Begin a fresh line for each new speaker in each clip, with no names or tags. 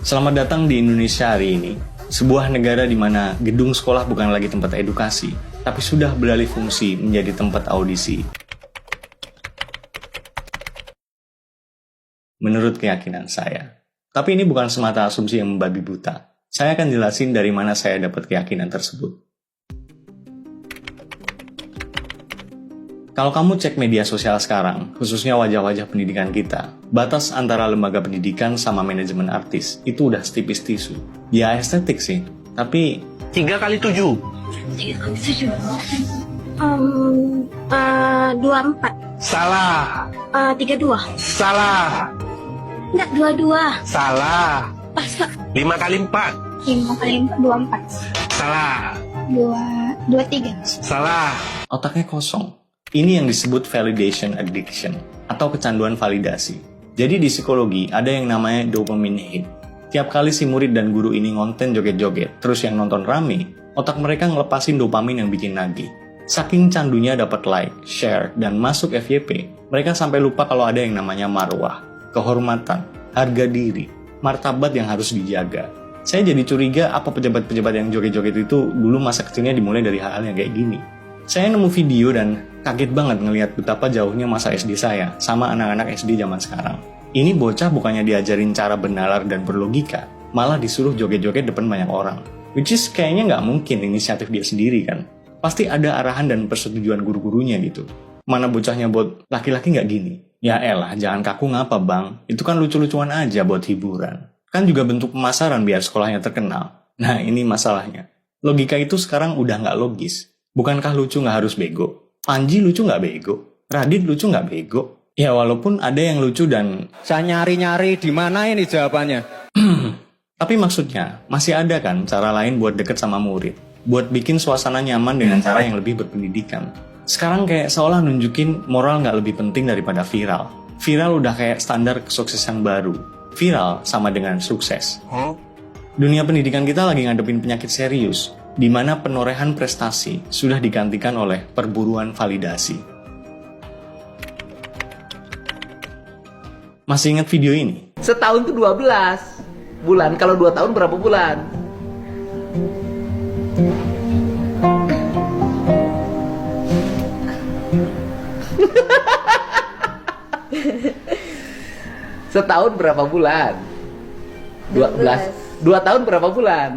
Selamat datang di Indonesia hari ini, sebuah negara di mana gedung sekolah bukan lagi tempat edukasi, tapi sudah beralih fungsi menjadi tempat audisi. Menurut keyakinan saya. Tapi ini bukan semata asumsi yang membabi buta. Saya akan jelasin dari mana saya dapat keyakinan tersebut. Kalau kamu cek media sosial sekarang, khususnya wajah-wajah pendidikan kita, batas antara lembaga pendidikan sama manajemen artis itu udah setipis tisu. Ya estetik sih, tapi
3 kali 7.
24.
Salah.
32.
Salah.
Enggak, 22.
Salah.
Pas, Pak.
5 kali 4.
5 kali 4, 24.
Salah.
23.
Salah.
otaknya kosong. Ini yang disebut validation addiction, atau kecanduan validasi. Jadi di psikologi ada yang namanya dopamine hit. Tiap kali si murid dan guru ini ngonten joget-joget, terus yang nonton rame, otak mereka ngelepasin dopamin yang bikin nagih. Saking candunya dapat like, share, dan masuk FYP, mereka sampai lupa kalau ada yang namanya marwah, kehormatan, harga diri, martabat yang harus dijaga. Saya jadi curiga apa pejabat-pejabat yang joget-joget itu dulu masa kecilnya dimulai dari hal-hal yang kayak gini. Saya nemu video dan kaget banget ngelihat betapa jauhnya masa SD saya sama anak-anak SD zaman sekarang. Ini bocah bukannya diajarin cara bernalar dan berlogika, malah disuruh joget-joget depan banyak orang. Which is kayaknya nggak mungkin inisiatif dia sendiri kan. Pasti ada arahan dan persetujuan guru-gurunya gitu. Mana bocahnya buat laki-laki nggak gini? Ya elah, jangan kaku ngapa bang, itu kan lucu-lucuan aja buat hiburan. Kan juga bentuk pemasaran biar sekolahnya terkenal. Nah ini masalahnya. Logika itu sekarang udah nggak logis. Bukankah lucu nggak harus bego? Panji lucu nggak bego? Radit lucu nggak bego? Ya walaupun ada yang lucu dan...
Saya nyari-nyari di mana ini jawabannya.
Tapi maksudnya, masih ada kan cara lain buat deket sama murid? Buat bikin suasana nyaman dengan cara yang lebih berpendidikan. Sekarang kayak seolah nunjukin moral nggak lebih penting daripada viral. Viral udah kayak standar kesuksesan baru. Viral sama dengan sukses. Dunia pendidikan kita lagi ngadepin penyakit serius, di mana penorehan prestasi sudah digantikan oleh perburuan validasi. Masih ingat video ini?
Setahun tuh 12 bulan. Kalau 2 tahun berapa bulan? Setahun berapa bulan? 12. 2 tahun berapa bulan?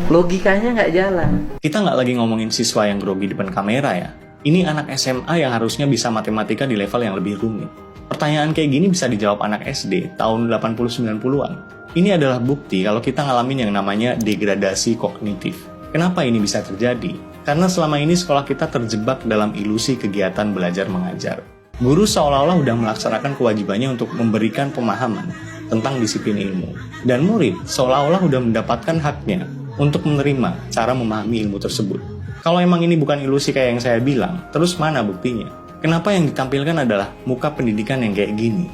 Logikanya nggak jalan.
Kita nggak lagi ngomongin siswa yang grogi depan kamera ya. Ini anak SMA yang harusnya bisa matematika di level yang lebih rumit. Pertanyaan kayak gini bisa dijawab anak SD tahun 80-90-an. Ini adalah bukti kalau kita ngalamin yang namanya degradasi kognitif. Kenapa ini bisa terjadi? Karena selama ini sekolah kita terjebak dalam ilusi kegiatan belajar mengajar. Guru seolah-olah udah melaksanakan kewajibannya untuk memberikan pemahaman tentang disiplin ilmu. Dan murid seolah-olah udah mendapatkan haknya untuk menerima cara memahami ilmu tersebut. Kalau emang ini bukan ilusi kayak yang saya bilang, terus mana buktinya? Kenapa yang ditampilkan adalah muka pendidikan yang kayak gini?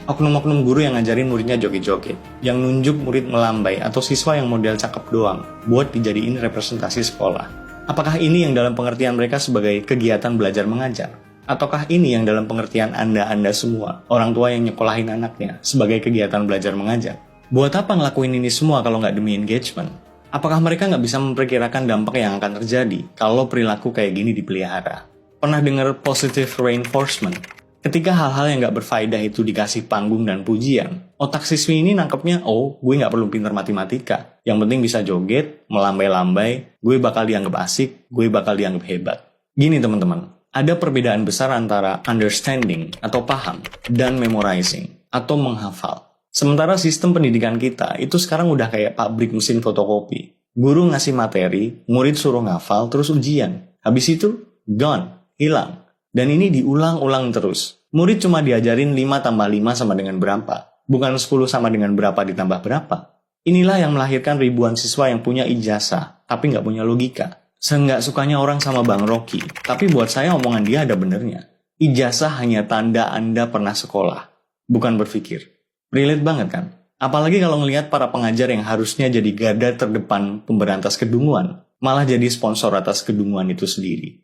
Oknum-oknum guru yang ngajarin muridnya joget-joget, yang nunjuk murid melambai atau siswa yang model cakep doang, buat dijadiin representasi sekolah. Apakah ini yang dalam pengertian mereka sebagai kegiatan belajar mengajar? Ataukah ini yang dalam pengertian Anda semua, orang tua yang nyekolahin anaknya, sebagai kegiatan belajar mengajar? Buat apa ngelakuin ini semua kalau nggak demi engagement? Apakah mereka nggak bisa memperkirakan dampak yang akan terjadi kalau perilaku kayak gini dipelihara? Pernah dengar positive reinforcement? Ketika hal-hal yang nggak berfaedah itu dikasih panggung dan pujian, otak siswi ini nangkepnya, oh, gue nggak perlu pintar matematika. Yang penting bisa joget, melambai-lambai, gue bakal dianggap asik, gue bakal dianggap hebat. Gini teman-teman. Ada perbedaan besar antara understanding atau paham dan memorizing atau menghafal. Sementara sistem pendidikan kita itu sekarang udah kayak pabrik mesin fotokopi. Guru ngasih materi, murid suruh ngafal, terus ujian. Habis itu, gone, hilang. Dan ini diulang-ulang terus. Murid cuma diajarin 5 tambah 5 sama dengan berapa. Bukan 10 sama dengan berapa ditambah berapa. Inilah yang melahirkan ribuan siswa yang punya ijazah, tapi nggak punya logika. Seenggak sukanya orang sama Bang Rocky, tapi buat saya omongan dia ada benernya. Ijazah hanya tanda Anda pernah sekolah, bukan berpikir. Relate banget kan? Apalagi kalau ngelihat para pengajar yang harusnya jadi garda terdepan pemberantas kedunguan, malah jadi sponsor atas kedunguan itu sendiri.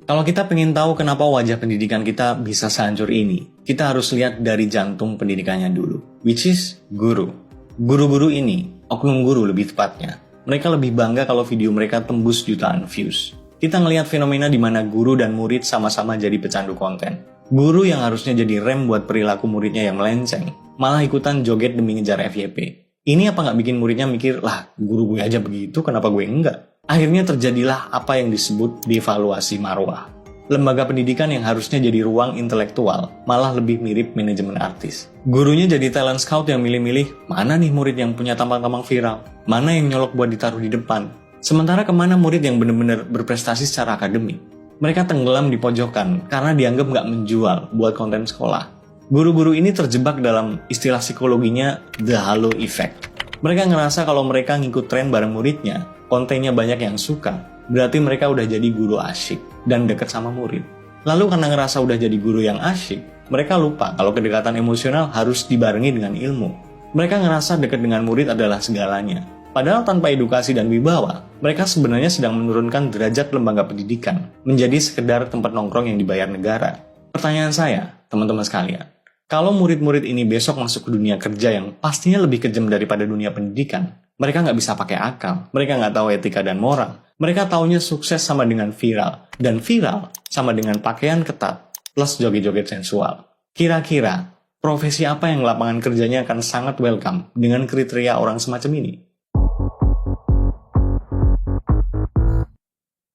Kalau kita pengen tahu kenapa wajah pendidikan kita bisa sehancur ini, kita harus lihat dari jantung pendidikannya dulu, which is guru. Guru-guru ini, oknum guru lebih tepatnya, mereka lebih bangga kalau video mereka tembus jutaan views. Kita ngelihat fenomena di mana guru dan murid sama-sama jadi pecandu konten. Guru yang harusnya jadi rem buat perilaku muridnya yang melenceng, malah ikutan joget demi ngejar FYP. Ini apa nggak bikin muridnya mikir, lah guru gue aja begitu, kenapa gue enggak? Akhirnya terjadilah apa yang disebut devaluasi marwah. Lembaga pendidikan yang harusnya jadi ruang intelektual, malah lebih mirip manajemen artis. Gurunya jadi talent scout yang milih-milih, mana nih murid yang punya tampang-tampang viral, mana yang nyolok buat ditaruh di depan. Sementara kemana murid yang benar-benar berprestasi secara akademik. Mereka tenggelam di pojokan karena dianggap nggak menjual buat konten sekolah. Guru-guru ini terjebak dalam istilah psikologinya the halo effect. Mereka ngerasa kalau mereka ngikut tren bareng muridnya, kontennya banyak yang suka, berarti mereka udah jadi guru asyik dan deket sama murid. Lalu karena ngerasa udah jadi guru yang asyik, mereka lupa kalau kedekatan emosional harus dibarengi dengan ilmu. Mereka ngerasa dekat dengan murid adalah segalanya. Padahal tanpa edukasi dan wibawa, mereka sebenarnya sedang menurunkan derajat lembaga pendidikan menjadi sekedar tempat nongkrong yang dibayar negara. Pertanyaan saya, teman-teman sekalian, kalau murid-murid ini besok masuk ke dunia kerja yang pastinya lebih kejam daripada dunia pendidikan, mereka nggak bisa pakai akal, mereka nggak tahu etika dan moral, mereka taunya sukses sama dengan viral, dan viral sama dengan pakaian ketat plus joget-joget sensual. Kira-kira, profesi apa yang lapangan kerjanya akan sangat welcome dengan kriteria orang semacam ini?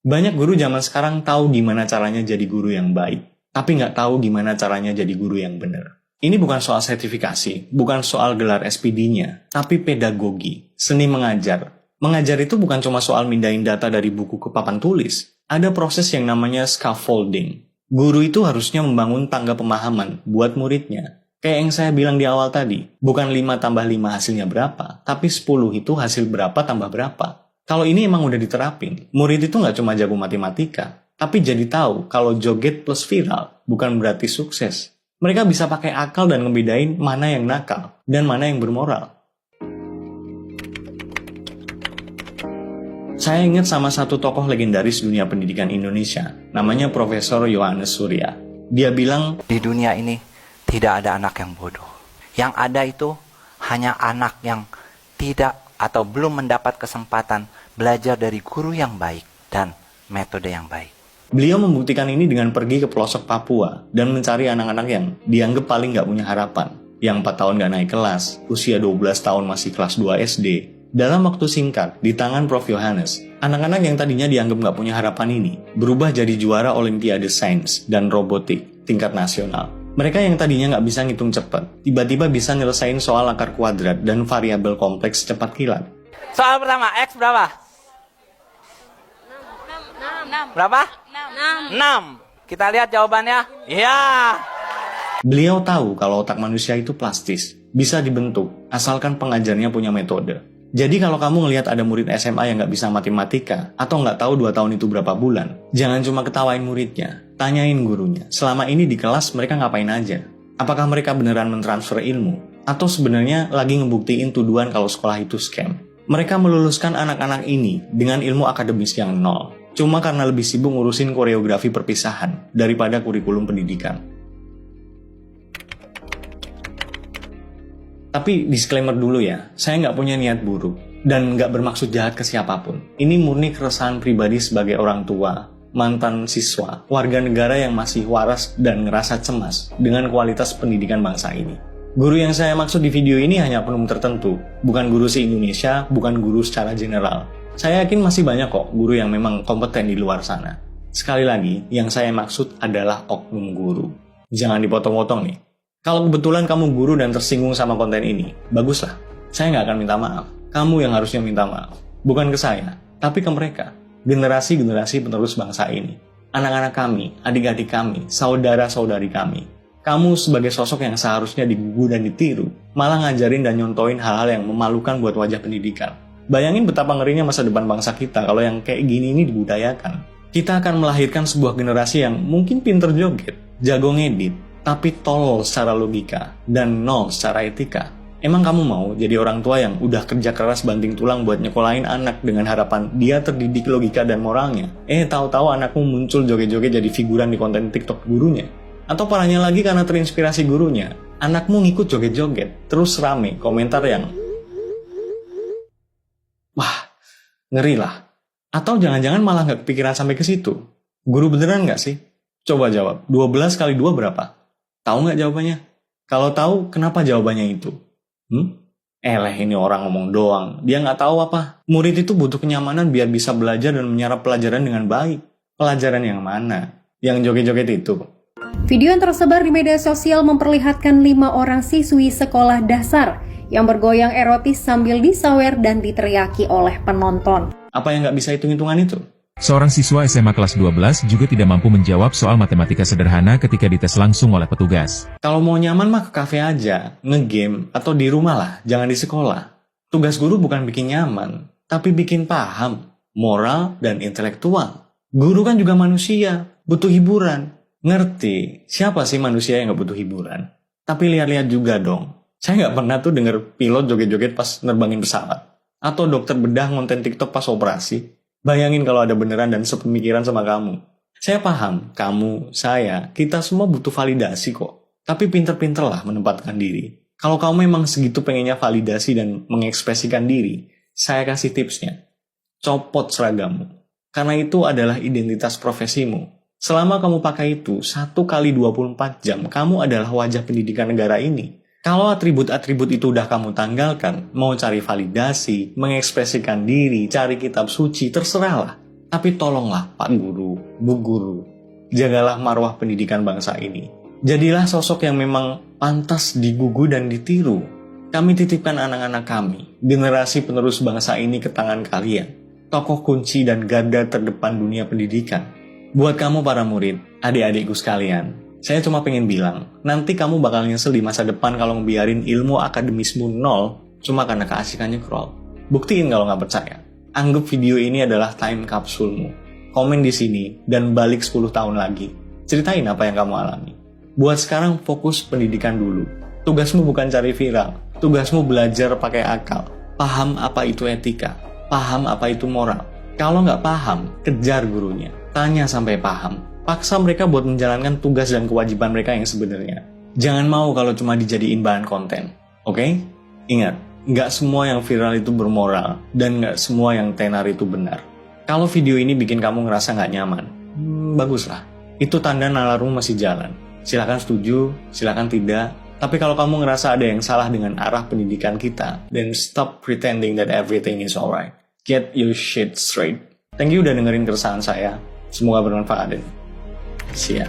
Banyak guru zaman sekarang tahu gimana caranya jadi guru yang baik, tapi nggak tahu gimana caranya jadi guru yang benar. Ini bukan soal sertifikasi, bukan soal gelar SPD-nya, tapi pedagogi, seni mengajar. Mengajar itu bukan cuma soal mindahin data dari buku ke papan tulis. Ada proses yang namanya scaffolding. Guru itu harusnya membangun tangga pemahaman buat muridnya. Kayak yang saya bilang di awal tadi, bukan 5 tambah 5 hasilnya berapa, tapi 10 itu hasil berapa tambah berapa. Kalau ini emang udah diterapin, murid itu nggak cuma jago matematika, tapi jadi tahu kalau joget plus viral bukan berarti sukses. Mereka bisa pakai akal dan ngebedain mana yang nakal dan mana yang bermoral. Saya ingat sama satu tokoh legendaris dunia pendidikan Indonesia, namanya Profesor Yohanes Surya. Dia bilang,
di dunia ini tidak ada anak yang bodoh. Yang ada itu hanya anak yang tidak atau belum mendapat kesempatan belajar dari guru yang baik dan metode yang baik.
Beliau membuktikan ini dengan pergi ke pelosok Papua dan mencari anak-anak yang dianggap paling nggak punya harapan. Yang 4 tahun nggak naik kelas, usia 12 tahun masih kelas 2 SD. Dalam waktu singkat, di tangan Prof. Yohanes, anak-anak yang tadinya dianggap nggak punya harapan ini berubah jadi juara Olimpiade Sains dan Robotik tingkat nasional. Mereka yang tadinya nggak bisa ngitung cepat, tiba-tiba bisa nyelesain soal akar kuadrat dan variabel kompleks cepat kilat.
Soal pertama, X berapa?
6.
Berapa? 6. Kita lihat jawabannya. Iya.
Beliau tahu kalau otak manusia itu plastis, bisa dibentuk, asalkan pengajarnya punya metode. Jadi kalau kamu ngelihat ada murid SMA yang nggak bisa matematika, atau nggak tahu 2 tahun itu berapa bulan, jangan cuma ketawain muridnya, tanyain gurunya, selama ini di kelas mereka ngapain aja? Apakah mereka beneran mentransfer ilmu? Atau sebenarnya lagi ngebuktiin tuduhan kalau sekolah itu scam? Mereka meluluskan anak-anak ini dengan ilmu akademis yang nol, cuma karena lebih sibuk ngurusin koreografi perpisahan daripada kurikulum pendidikan. Tapi disclaimer dulu ya, saya nggak punya niat buruk dan nggak bermaksud jahat ke siapapun. Ini murni keresahan pribadi sebagai orang tua, mantan siswa, warga negara yang masih waras dan ngerasa cemas dengan kualitas pendidikan bangsa ini. Guru yang saya maksud di video ini hanya oknum tertentu, bukan guru se-Indonesia, bukan guru secara general. Saya yakin masih banyak kok guru yang memang kompeten di luar sana. Sekali lagi, yang saya maksud adalah oknum guru. Jangan dipotong-potong nih. Kalau kebetulan kamu guru dan tersinggung sama konten ini, baguslah. Saya nggak akan minta maaf. Kamu yang harusnya minta maaf. Bukan ke saya, tapi ke mereka. Generasi-generasi penerus bangsa ini. Anak-anak kami, adik-adik kami, saudara-saudari kami. Kamu sebagai sosok yang seharusnya digugu dan ditiru, malah ngajarin dan nyontoin hal-hal yang memalukan buat wajah pendidikan. Bayangin betapa ngerinya masa depan bangsa kita kalau yang kayak gini ini dibudayakan. Kita akan melahirkan sebuah generasi yang mungkin pinter joget, jago ngedit, tapi tolol secara logika dan nol secara etika. Emang kamu mau jadi orang tua yang udah kerja keras banting tulang buat nyekolahin anak dengan harapan dia terdidik logika dan moralnya? Tahu-tahu anakmu muncul joget-joget jadi figuran di konten TikTok gurunya. Atau parahnya lagi karena terinspirasi gurunya, anakmu ngikut joget-joget, terus rame komentar yang wah, ngeri lah. Atau jangan-jangan malah nggak kepikiran sampai ke situ. Guru beneran nggak sih? Coba jawab, 12 kali 2 berapa? Tahu nggak jawabannya? Kalau tahu, kenapa jawabannya itu? Ini orang ngomong doang. Dia nggak tahu apa. Murid itu butuh kenyamanan biar bisa belajar dan menyerap pelajaran dengan baik. Pelajaran yang mana? Yang joget-joget itu.
Video yang tersebar di media sosial memperlihatkan 5 orang siswi sekolah dasar yang bergoyang erotis sambil disawer dan diteriaki oleh penonton.
Apa yang nggak bisa hitung-hitungan itu?
Seorang siswa SMA kelas 12 juga tidak mampu menjawab soal matematika sederhana ketika dites langsung oleh petugas.
Kalau mau nyaman mah ke kafe aja, ngegame, atau di rumah lah, jangan di sekolah. Tugas guru bukan bikin nyaman, tapi bikin paham, moral, dan intelektual. Guru kan juga manusia, butuh hiburan. Ngerti, siapa sih manusia yang gak butuh hiburan? Tapi lihat-lihat juga dong. Saya gak pernah tuh denger pilot joget-joget pas nerbangin pesawat. Atau dokter bedah ngonten TikTok pas operasi. Bayangin kalau ada beneran dan sepemikiran sama kamu. Saya paham, kamu, saya, kita semua butuh validasi kok. Tapi pinter-pinterlah menempatkan diri. Kalau kamu memang segitu pengennya validasi dan mengekspresikan diri, saya kasih tipsnya. Copot seragammu. Karena itu adalah identitas profesimu. Selama kamu pakai itu, 1 kali 24 jam, kamu adalah wajah pendidikan negara ini. Kalau atribut-atribut itu udah kamu tanggalkan, mau cari validasi, mengekspresikan diri, cari kitab suci, terserahlah. Tapi tolonglah Pak Guru, Bu Guru, jagalah marwah pendidikan bangsa ini. Jadilah sosok yang memang pantas digugu dan ditiru. Kami titipkan anak-anak kami, generasi penerus bangsa ini ke tangan kalian. Tokoh kunci dan garda terdepan dunia pendidikan. Buat kamu para murid, adik-adikku sekalian, saya cuma pengen bilang, nanti kamu bakal nyesel di masa depan kalau ngebiarin ilmu akademismu nol cuma karena keasikannya scroll. Buktiin kalau nggak percaya. Anggap video ini adalah time kapsulmu. Komen di sini dan balik 10 tahun lagi. Ceritain apa yang kamu alami. Buat sekarang fokus pendidikan dulu. Tugasmu bukan cari viral. Tugasmu belajar pakai akal. Paham apa itu etika. Paham apa itu moral. Kalau nggak paham, kejar gurunya. Tanya sampai paham. Paksa mereka buat menjalankan tugas dan kewajiban mereka yang sebenarnya. Jangan mau kalau cuma dijadiin bahan konten. Oke? Ingat, nggak semua yang viral itu bermoral, dan nggak semua yang tenar itu benar. Kalau video ini bikin kamu ngerasa nggak nyaman, baguslah. Itu tanda nalarmu masih jalan. Silakan setuju, silakan tidak. Tapi kalau kamu ngerasa ada yang salah dengan arah pendidikan kita, then stop pretending that everything is alright. Get your shit straight. Thank you udah dengerin keresahan saya. Semoga bermanfaat. See ya.